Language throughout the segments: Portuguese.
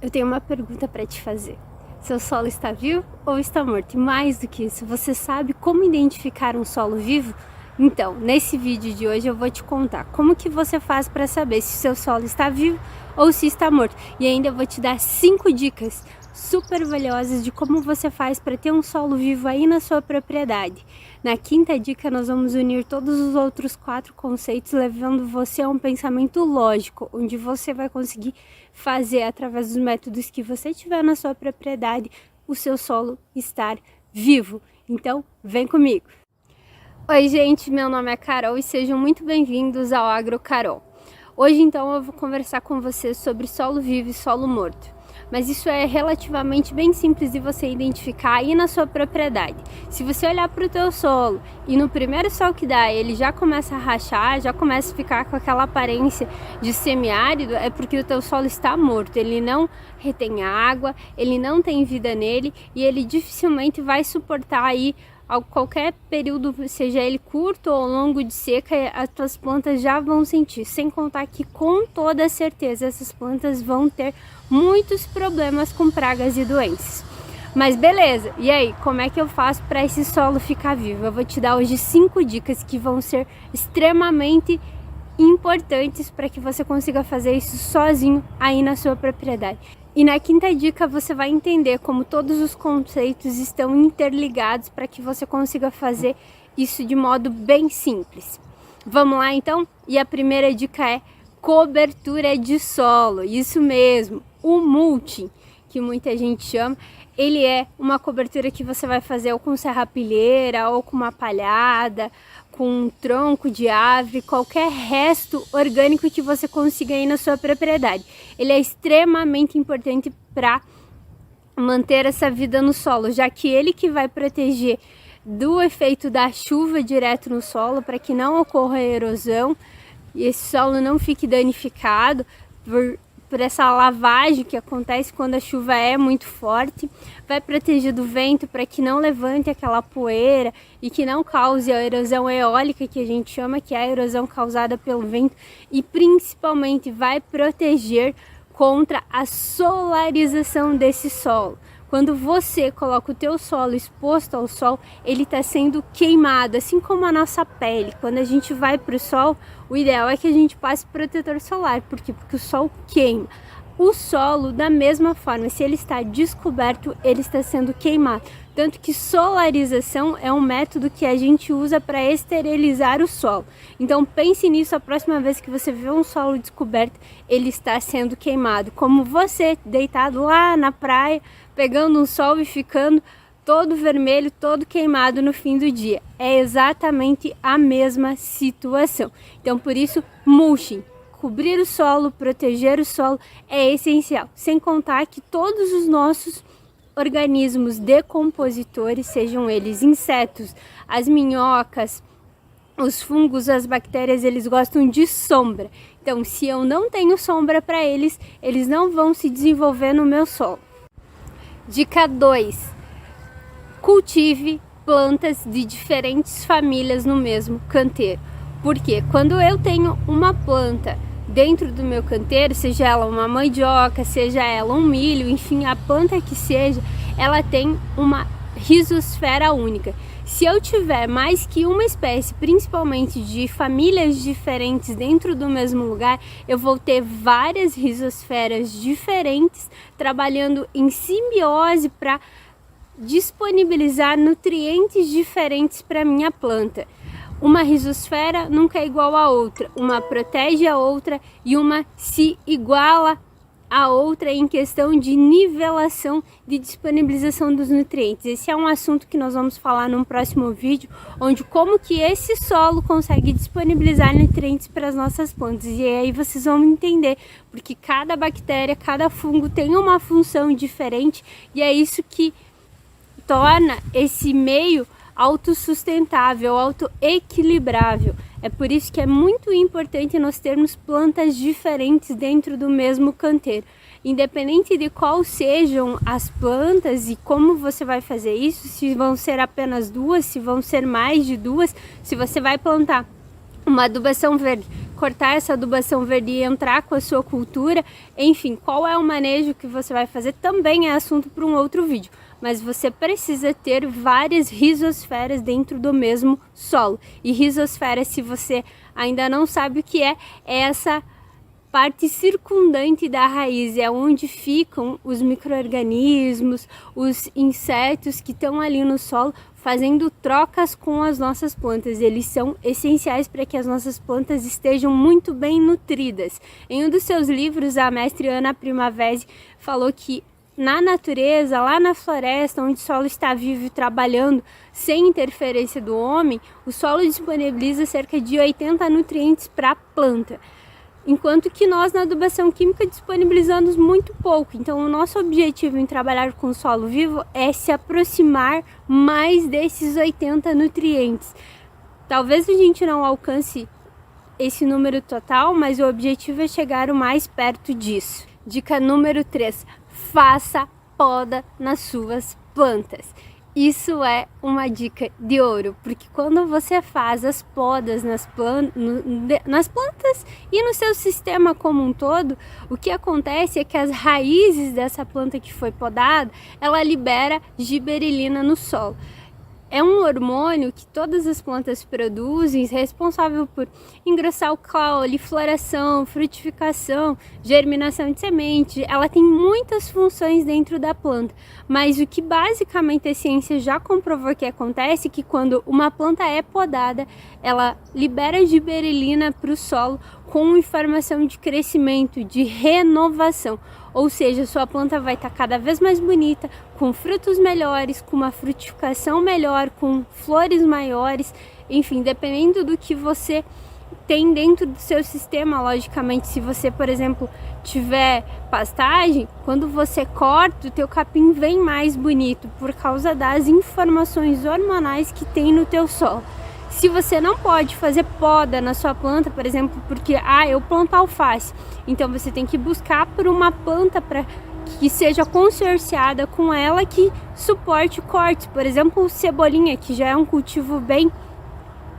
Eu tenho uma pergunta para te fazer. Seu solo está vivo ou está morto? E mais do que isso, você sabe como identificar um solo vivo? Então, nesse vídeo de hoje eu vou te contar como que você faz para saber se seu solo está vivo ou se está morto. E ainda eu vou te dar 5 dicas super valiosas de como você faz para ter um solo vivo aí na sua propriedade. Na quinta dica nós vamos unir todos os outros 4 conceitos, levando você a um pensamento lógico, onde você vai conseguir fazer, através dos métodos que você tiver na sua propriedade, o seu solo estar vivo. Então, vem comigo! Oi gente, meu nome é Carol e sejam muito bem-vindos ao Agro Carol. Hoje então eu vou conversar com vocês sobre solo vivo e solo morto. Mas isso é relativamente bem simples de você identificar aí na sua propriedade. Se você olhar para o teu solo e no primeiro sol que dá ele já começa a rachar, já começa a ficar com aquela aparência de semiárido, é porque o teu solo está morto. Ele não retém água, ele não tem vida nele e ele dificilmente vai suportar aí qualquer período, seja ele curto ou longo de seca, as tuas plantas já vão sentir. Sem contar que com toda certeza essas plantas vão ter muitos problemas com pragas e doenças. Mas beleza, e aí, como é que eu faço para esse solo ficar vivo? Eu vou te dar hoje 5 dicas que vão ser extremamente importantes para que você consiga fazer isso sozinho aí na sua propriedade. E na quinta dica você vai entender como todos os conceitos estão interligados para que você consiga fazer isso de modo bem simples. Vamos lá então? E a primeira dica é cobertura de solo. Isso mesmo, o mulching, que muita gente chama, ele é uma cobertura que você vai fazer ou com serrapilheira, ou com uma palhada, com um tronco de árvore, qualquer resto orgânico que você consiga aí na sua propriedade. Ele é extremamente importante para manter essa vida no solo, já que ele que vai proteger do efeito da chuva direto no solo, para que não ocorra erosão e esse solo não fique danificado por essa lavagem que acontece quando a chuva é muito forte. Vai proteger do vento para que não levante aquela poeira e que não cause a erosão eólica, que a gente chama, que é a erosão causada pelo vento, e principalmente vai proteger contra a solarização desse solo. Quando você coloca o teu solo exposto ao sol, ele está sendo queimado, assim como a nossa pele. Quando a gente vai para o sol, o ideal é que a gente passe protetor solar. Por quê? Porque o sol queima. O solo, da mesma forma, se ele está descoberto, ele está sendo queimado. Tanto que solarização é um método que a gente usa para esterilizar o solo. Então pense nisso a próxima vez que você vê um solo descoberto, ele está sendo queimado. Como você deitado lá na praia, pegando um sol e ficando todo vermelho, todo queimado no fim do dia. É exatamente a mesma situação. Então por isso, mulching. Cobrir o solo, proteger o solo é essencial. Sem contar que todos os nossos organismos decompositores, sejam eles insetos, as minhocas, os fungos, as bactérias, eles gostam de sombra. Então, se eu não tenho sombra para eles, eles não vão se desenvolver no meu solo. Dica 2. Cultive plantas de diferentes famílias no mesmo canteiro. Porque quando eu tenho uma planta dentro do meu canteiro, seja ela uma mandioca, seja ela um milho, enfim, a planta que seja, ela tem uma rizosfera única. Se eu tiver mais que uma espécie, principalmente de famílias diferentes dentro do mesmo lugar, eu vou ter várias rizosferas diferentes trabalhando em simbiose para disponibilizar nutrientes diferentes para minha planta. Uma rizosfera nunca é igual a outra, uma protege a outra e uma se iguala a outra em questão de nivelação de disponibilização dos nutrientes. Esse é um assunto que nós vamos falar num próximo vídeo, onde como que esse solo consegue disponibilizar nutrientes para as nossas plantas. E aí vocês vão entender, porque cada bactéria, cada fungo tem uma função diferente e é isso que torna esse meio autossustentável, autoequilibrável. É por isso que é muito importante nós termos plantas diferentes dentro do mesmo canteiro. Independente de qual sejam as plantas e como você vai fazer isso, se vão ser apenas 2, se vão ser mais de 2, se você vai plantar uma adubação verde cortar essa adubação verde e entrar com a sua cultura, enfim, qual é o manejo que você vai fazer também é assunto para um outro vídeo. Mas você precisa ter várias rizosferas dentro do mesmo solo. E rizosfera, se você ainda não sabe o que é essa parte circundante da raiz, é onde ficam os micro-organismos, os insetos que estão ali no solo fazendo trocas com as nossas plantas. Eles são essenciais para que as nossas plantas estejam muito bem nutridas. Em um dos seus livros, a mestre Ana Primavesi falou que na natureza, lá na floresta, onde o solo está vivo e trabalhando sem interferência do homem, o solo disponibiliza cerca de 80 nutrientes para a planta. Enquanto que nós na adubação química disponibilizamos muito pouco. Então o nosso objetivo em trabalhar com o solo vivo é se aproximar mais desses 80 nutrientes. Talvez a gente não alcance esse número total, mas o objetivo é chegar o mais perto disso. Dica número 3, faça poda nas suas plantas. Isso é uma dica de ouro, porque quando você faz as podas nas plantas e no seu sistema como um todo, o que acontece é que as raízes dessa planta que foi podada, ela libera gibberelina no solo. É um hormônio que todas as plantas produzem, responsável por engrossar o caule, floração, frutificação, germinação de semente. Ela tem muitas funções dentro da planta, mas o que basicamente a ciência já comprovou que acontece é que quando uma planta é podada, ela libera gibberelina para o solo com informação de crescimento, de renovação. Ou seja, sua planta vai estar cada vez mais bonita, com frutos melhores, com uma frutificação melhor, com flores maiores, enfim, dependendo do que você tem dentro do seu sistema. Logicamente, se você, por exemplo, tiver pastagem, quando você corta, o teu capim vem mais bonito por causa das informações hormonais que tem no teu solo. Se você não pode fazer poda na sua planta, por exemplo, porque eu planto alface, então você tem que buscar por uma planta para que seja consorciada com ela, que suporte cortes. Por exemplo, cebolinha, que já é um cultivo bem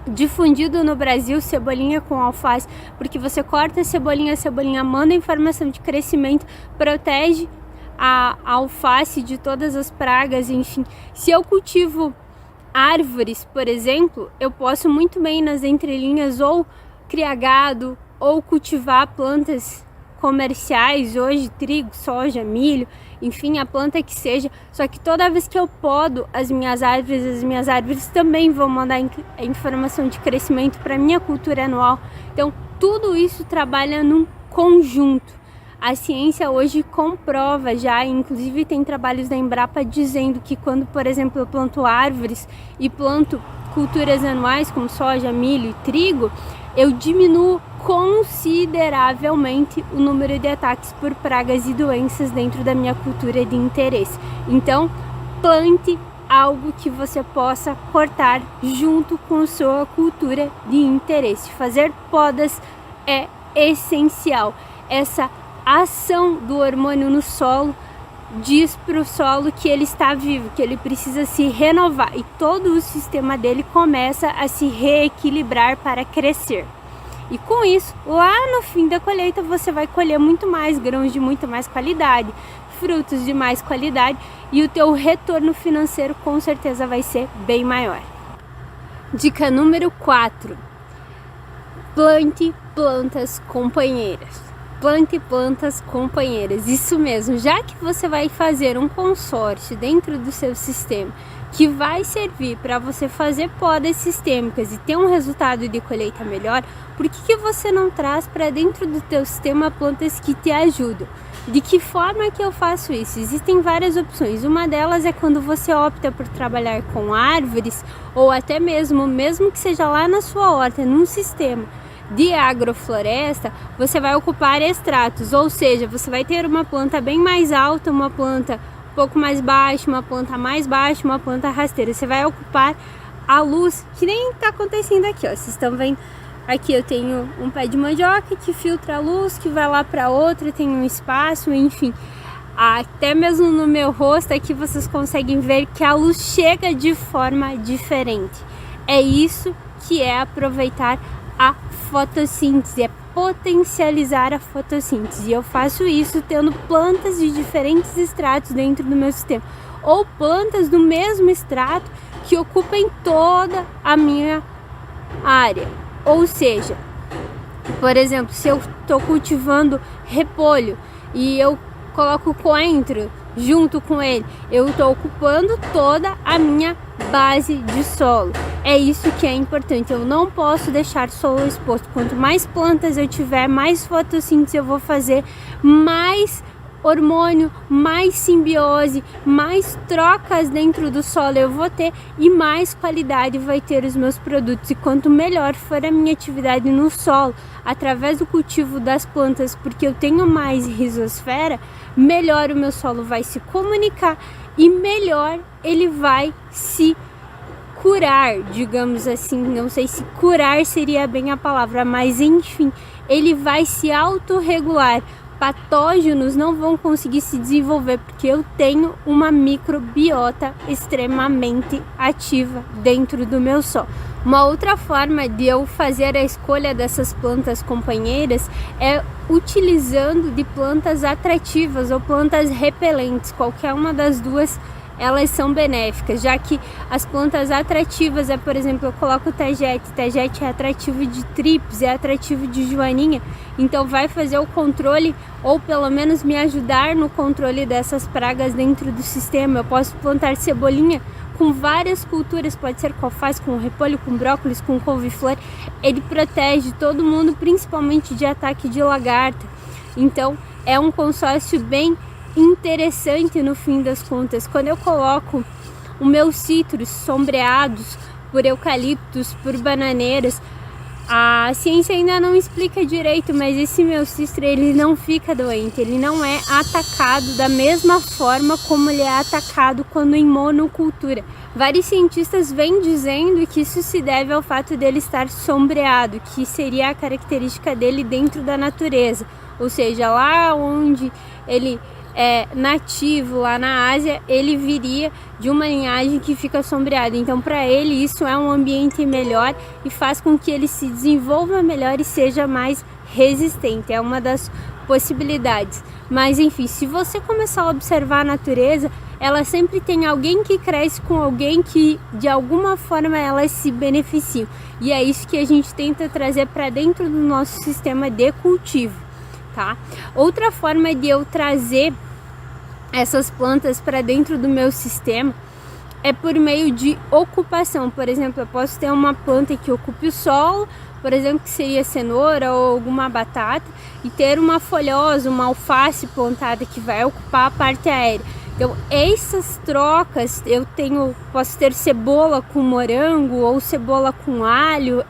difundido no Brasil, cebolinha com alface, porque você corta a cebolinha manda informação de crescimento, protege a alface de todas as pragas, enfim. Se eu cultivo árvores, por exemplo, eu posso muito bem nas entrelinhas ou criar gado ou cultivar plantas comerciais, hoje trigo, soja, milho, enfim, a planta que seja. Só que toda vez que eu podo as minhas árvores também vão mandar informação de crescimento para minha cultura anual. Então tudo isso trabalha num conjunto. A ciência hoje comprova já, inclusive tem trabalhos da Embrapa dizendo que quando, por exemplo, eu planto árvores e planto culturas anuais como soja, milho e trigo, eu diminuo consideravelmente o número de ataques por pragas e doenças dentro da minha cultura de interesse. Então, plante algo que você possa cortar junto com sua cultura de interesse. Fazer podas é essencial. Essa ação do hormônio no solo diz para o solo que ele está vivo, que ele precisa se renovar, e todo o sistema dele começa a se reequilibrar para crescer. E com isso, lá no fim da colheita, você vai colher muito mais grãos de muito mais qualidade, frutos de mais qualidade, e o teu retorno financeiro com certeza vai ser bem maior. Dica número 4. Plante plantas companheiras. Plante plantas companheiras, isso mesmo. Já que você vai fazer um consórcio dentro do seu sistema que vai servir para você fazer podas sistêmicas e ter um resultado de colheita melhor, por que você não traz para dentro do teu sistema plantas que te ajudam? De que forma que eu faço isso? Existem várias opções. Uma delas é quando você opta por trabalhar com árvores, ou até mesmo que seja lá na sua horta, num sistema de agrofloresta, você vai ocupar estratos, ou seja, você vai ter uma planta bem mais alta, uma planta um pouco mais baixa, uma planta mais baixa, uma planta rasteira. Você vai ocupar a luz, que nem está acontecendo aqui, ó. Vocês estão vendo aqui, eu tenho um pé de mandioca que filtra a luz, que vai lá para outra, tem um espaço, enfim. Até mesmo no meu rosto aqui vocês conseguem ver que a luz chega de forma diferente. É isso que é aproveitar a fotossíntese, é potencializar a fotossíntese. E eu faço isso tendo plantas de diferentes estratos dentro do meu sistema, ou plantas do mesmo extrato que ocupem toda a minha área. Ou seja, por exemplo, se eu estou cultivando repolho e eu coloco coentro junto com ele, eu estou ocupando toda a minha base de solo. É isso que é importante, eu não posso deixar solo exposto. Quanto mais plantas eu tiver, mais fotossíntese eu vou fazer, mais hormônio, mais simbiose, mais trocas dentro do solo eu vou ter e mais qualidade vai ter os meus produtos. E quanto melhor for a minha atividade no solo, através do cultivo das plantas, porque eu tenho mais rizosfera, melhor o meu solo vai se comunicar e melhor ele vai se curar, digamos assim. Não sei se curar seria bem a palavra, mas enfim, ele vai se autorregular. Patógenos não vão conseguir se desenvolver porque eu tenho uma microbiota extremamente ativa dentro do meu solo. Uma outra forma de eu fazer a escolha dessas plantas companheiras é utilizando de plantas atrativas ou plantas repelentes. Qualquer uma das duas, elas são benéficas, já que as plantas atrativas por exemplo, eu coloco tagete é atrativo de trips, é atrativo de joaninha, então vai fazer o controle, ou pelo menos me ajudar no controle dessas pragas dentro do sistema. Eu posso plantar cebolinha com várias culturas, pode ser com alface, com repolho, com brócolis, com couve-flor, ele protege todo mundo, principalmente de ataque de lagarta. Então é um consórcio bem interessante no fim das contas. Quando eu coloco os meus citros sombreados por eucaliptos, por bananeiras, a ciência ainda não explica direito, mas esse meu citro ele não fica doente, ele não é atacado da mesma forma como ele é atacado quando em monocultura. Vários cientistas vêm dizendo que isso se deve ao fato dele estar sombreado, que seria a característica dele dentro da natureza, ou seja, lá onde ele é nativo, lá na Ásia, ele viria de uma linhagem que fica sombreada. Então para ele isso é um ambiente melhor e faz com que ele se desenvolva melhor e seja mais resistente, é uma das possibilidades. Mas enfim, se você começar a observar a natureza, ela sempre tem alguém que cresce com alguém que de alguma forma elas se beneficiam, e é isso que a gente tenta trazer para dentro do nosso sistema de cultivo, tá? Outra forma de eu trazer essas plantas para dentro do meu sistema é por meio de ocupação. Por exemplo, eu posso ter uma planta que ocupe o solo, por exemplo, que seria cenoura ou alguma batata, e ter uma folhosa, uma alface plantada que vai ocupar a parte aérea. Então essas trocas, posso ter cebola com morango ou cebola com alho,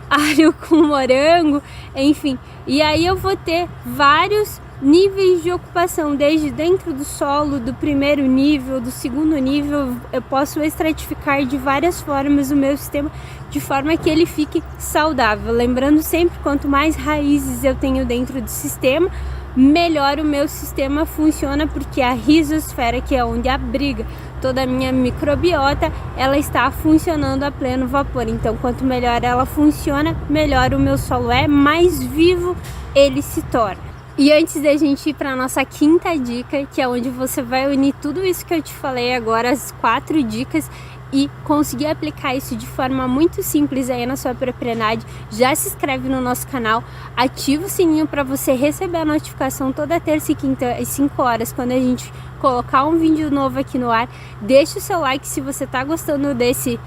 alho com morango, enfim, e aí eu vou ter vários níveis de ocupação, desde dentro do solo, do primeiro nível, do segundo nível. Eu posso estratificar de várias formas o meu sistema, de forma que ele fique saudável. Lembrando sempre, quanto mais raízes eu tenho dentro do sistema, melhor o meu sistema funciona, porque a rizosfera, que é onde abriga toda a minha microbiota, ela está funcionando a pleno vapor. Então quanto melhor ela funciona, melhor o meu solo é, mais vivo ele se torna. E antes da gente ir para a nossa quinta dica, que é onde você vai unir tudo isso que eu te falei agora, as 4 dicas, e conseguir aplicar isso de forma muito simples aí na sua propriedade, já se inscreve no nosso canal, ativa o sininho para você receber a notificação toda terça e quinta às 5 horas, quando a gente colocar um vídeo novo aqui no ar. Deixa o seu like se você está gostando desse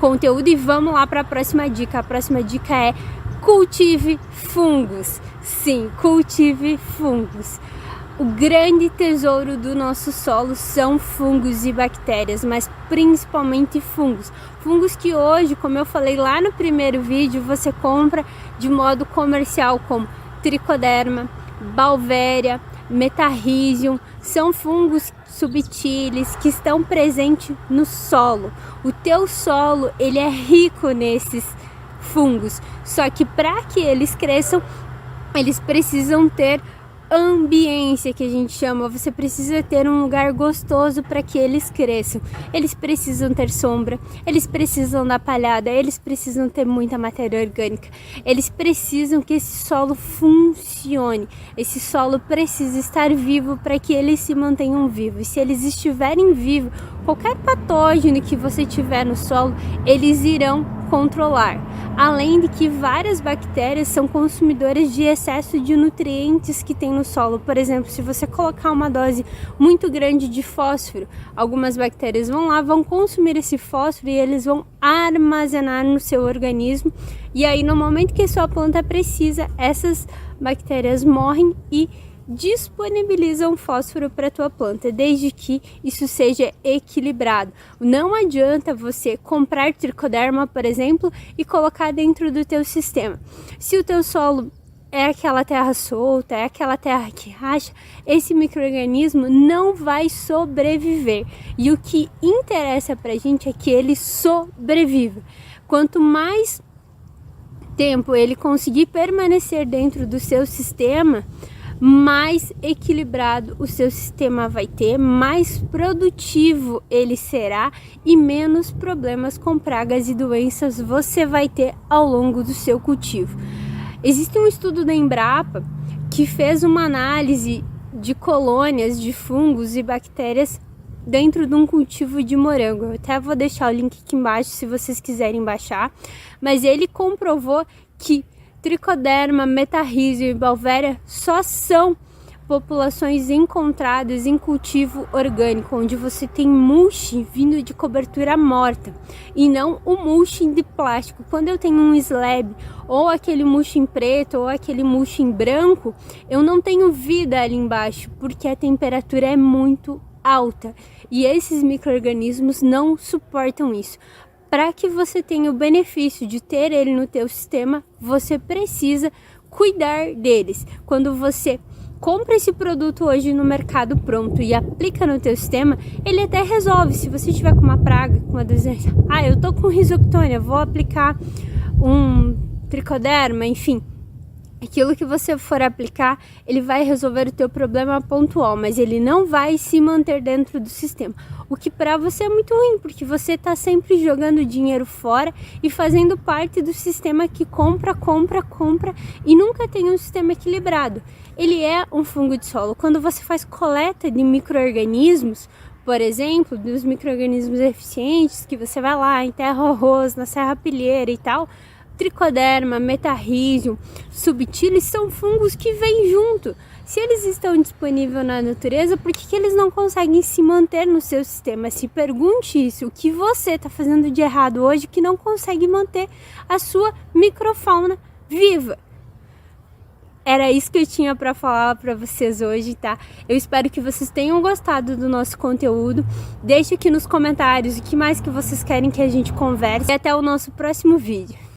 conteúdo e vamos lá para a próxima dica. A próxima dica é: cultive fungos. Sim, cultive fungos. O grande tesouro do nosso solo são fungos e bactérias, mas principalmente fungos. Fungos que hoje, como eu falei lá no primeiro vídeo, você compra de modo comercial, como Trichoderma, Beauveria, Metarrhizium. São fungos subtilis que estão presentes no solo. O teu solo, ele é rico nesses fungos, só que para que eles cresçam, eles precisam ter ambiência, que a gente chama. Você precisa ter um lugar gostoso para que eles cresçam. Eles precisam ter sombra, eles precisam da palhada, eles precisam ter muita matéria orgânica, eles precisam que esse solo funcione. Esse solo precisa estar vivo para que eles se mantenham vivos. E se eles estiverem vivos, qualquer patógeno que você tiver no solo, eles irão controlar. Além de que várias bactérias são consumidoras de excesso de nutrientes que tem no solo. Por exemplo, se você colocar uma dose muito grande de fósforo, algumas bactérias vão lá, vão consumir esse fósforo e eles vão armazenar no seu organismo. E aí, no momento que a sua planta precisa, essas bactérias morrem e disponibilizam fósforo para a tua planta, desde que isso seja equilibrado. Não adianta você comprar tricoderma, por exemplo, e colocar dentro do teu sistema. Se o teu solo é aquela terra solta, é aquela terra que racha, esse micro-organismo não vai sobreviver. E o que interessa para a gente é que ele sobreviva. Quanto mais tempo ele conseguir permanecer dentro do seu sistema, mais equilibrado o seu sistema vai ter, mais produtivo ele será e menos problemas com pragas e doenças você vai ter ao longo do seu cultivo. Existe um estudo da Embrapa que fez uma análise de colônias de fungos e bactérias dentro de um cultivo de morango. Eu até vou deixar o link aqui embaixo se vocês quiserem baixar, mas ele comprovou que Tricoderma, Metarrhizium e Beauveria só são populações encontradas em cultivo orgânico, onde você tem mulch vindo de cobertura morta e não o mulching de plástico. Quando eu tenho um slab ou aquele mulching preto ou aquele mulching branco, eu não tenho vida ali embaixo porque a temperatura é muito alta e esses micro-organismos não suportam isso. Para que você tenha o benefício de ter ele no teu sistema, você precisa cuidar deles. Quando você compra esse produto hoje no mercado pronto e aplica no teu sistema, ele até resolve. Se você tiver com uma praga, com uma doença, eu tô com risoctônia, vou aplicar um tricoderma, enfim. Aquilo que você for aplicar, ele vai resolver o teu problema pontual, mas ele não vai se manter dentro do sistema. O que para você é muito ruim, porque você está sempre jogando dinheiro fora e fazendo parte do sistema que compra e nunca tem um sistema equilibrado. Ele é um fungo de solo. Quando você faz coleta de micro-organismos, por exemplo, dos micro-organismos eficientes, que você vai lá, enterra o arroz na serrapilheira e tal, Tricoderma, Metarrhizium, Subtilis são fungos que vêm junto. Se eles estão disponíveis na natureza, por que eles não conseguem se manter no seu sistema? Se pergunte isso, o que você está fazendo de errado hoje que não consegue manter a sua microfauna viva? Era isso que eu tinha para falar para vocês hoje, tá? Eu espero que vocês tenham gostado do nosso conteúdo. Deixe aqui nos comentários o que mais que vocês querem que a gente converse. E até o nosso próximo vídeo.